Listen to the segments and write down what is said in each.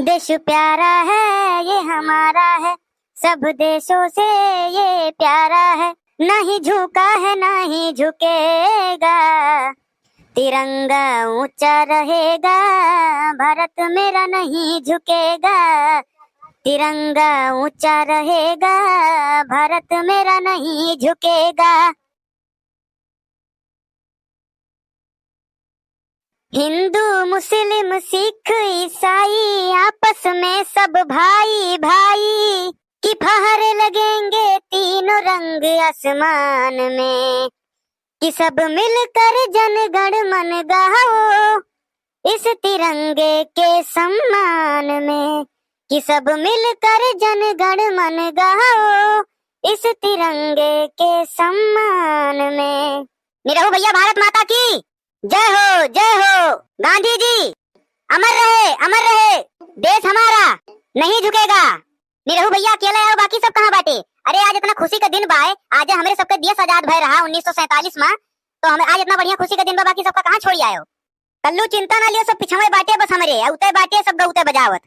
देश प्यारा है ये हमारा है, सब देशों से ये प्यारा है। नहीं झुका है नहीं झुकेगा, तिरंगा ऊंचा रहेगा। भारत मेरा नहीं झुकेगा, तिरंगा ऊंचा रहेगा। भारत मेरा नहीं झुकेगा। हिंदू मुस्लिम सिख ईसाई आपस में सब भाई भाई, कि फहर लगेंगे तीनों रंग आसमान में। कि सब मिलकर जन गण मन गाओ इस तिरंगे के सम्मान में। कि सब मिलकर जन गण मन गाओ इस तिरंगे के सम्मान में। निरहु भैया भारत माता की जय हो, जय हो। गांधी जी अमर रहे, देश हमारा नहीं झुकेगा। निरहु भैया अकेले आओ, बाकी सब कहाँ बाटे? अरे आज इतना खुशी का दिन बा, आज हमरे सबके देश आजाद भय रहा 1947 में, तो हमें आज इतना बढ़िया खुशी का दिन बा, बाकी सबका कहाँ छोड़ी आयो? कल्लू चिंता ना लियो, सब पिछवे बाटे बस हमरे उते बाटे, सब गौते बजावत।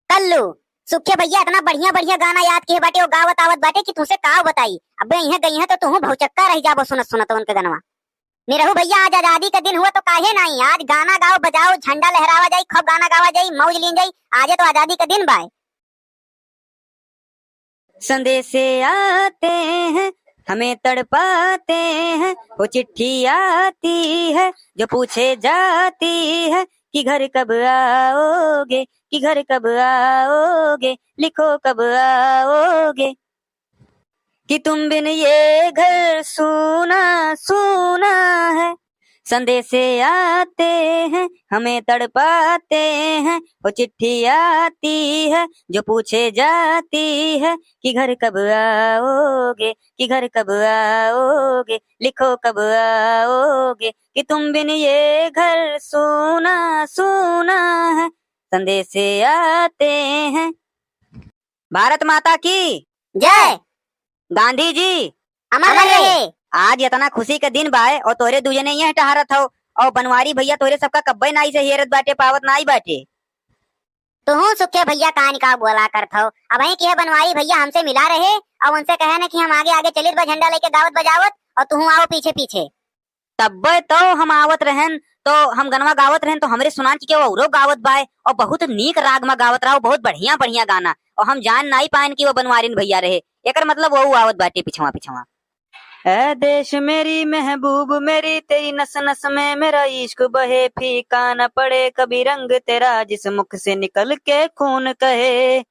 कल्लू सुखे भैया इतना बढ़िया बढ़िया गाना याद किए बाटे, वो गावत आवत बाटे कि तुझसे का बताई। अब यहाँ गई है तो तू भौचक्का रह जाबो सुनत सुनत उनके गनवा। निरहु भैया आज आजादी का दिन हुआ तो काहे नहीं, आज गाना गाओ बजाओ, झंडा लहरावा जाई, खूब गाना गावा जाई, मौज लीन जाई। आज तो आजादी का दिन बाय। संदेशे आते हैं हमें तड़पाते हैं, वो चिट्ठी आती है जो पूछे जाती है कि घर कब आओगे, कि घर कब आओगे, लिखो कब आओगे। कि तुम बिन ये घर सूना सूना है। संदेशे आते हैं हमें तड़पाते हैं, वो चिट्ठी आती है जो पूछे जाती है कि घर कब आओगे, कि घर कब आओगे, लिखो कब आओगे। कि तुम बिन ये घर सूना सूना है। संदेशे आते हैं। भारत माता की जय। गांधी जी अमर रहे। आज इतना खुशी का दिन बाय और तोरे दूजने यहाँ टहरत हो, और बनवारी भैया तोरे सबका कब्बे नाई से हेरत बाटे, पावत नाई बाटे। तू सुखे भैया कान का बोला करत हो। अब वही की बनवारी भैया हमसे मिला रहे और उनसे कहे ना कि हम आगे आगे चलित बा झंडा लेके गावत बजावत, और तू आओ पीछे पीछे। तब्बे तो हम आवत रहन, तो हम गनवा गावत रहन, तो हमरे सुनान की वो औरो गावत बाय, और बहुत नीक राग में गावत रहा, बहुत बढ़िया बढ़िया गाना, और हम जान नाई पाइन की वो बनवारीन भैया रहे। एकर मतलब वो आवत बाटे पिछवा पिछवा। ऐ देश मेरी महबूब मेरी, तेरी नस नस में मेरा इश्क बहे, फीका न पड़े कभी रंग तेरा, जिस मुख से निकल के खून कहे।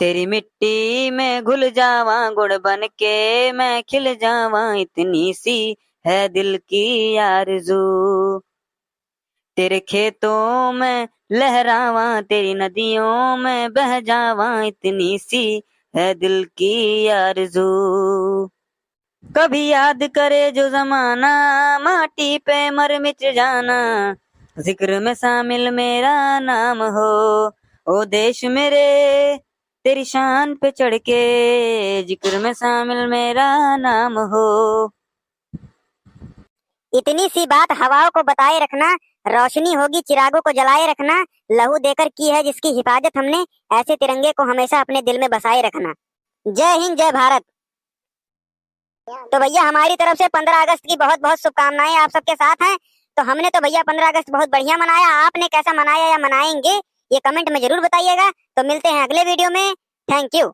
तेरी मिट्टी में घुल जावा गुड़ बन के मैं खिल जावा, इतनी सी है दिल की आरज़ू। तेरे खेतों में लहरावा तेरी नदियों में बह जावा, इतनी सी है दिल की आरज़ू। कभी याद करे जो जमाना माटी पे मर मिट जाना, जिक्र में शामिल मेरा नाम हो। ओ देश मेरे तेरी शान पे चढ़ के जिक्र में शामिल मेरा नाम हो। इतनी सी बात हवाओं को बताए रखना, रोशनी होगी चिरागों को जलाए रखना। लहू देकर की है जिसकी हिफाजत हमने, ऐसे तिरंगे को हमेशा अपने दिल में बसाए रखना। जय हिंद जय भारत। तो भैया हमारी तरफ से 15 अगस्त की बहुत बहुत शुभकामनाएं आप सबके साथ हैं। तो हमने तो भैया 15 अगस्त बहुत बढ़िया मनाया, आपने कैसा मनाया या मनाएंगे ये कमेंट में जरूर बताइएगा। तो मिलते हैं अगले वीडियो में। Thank you.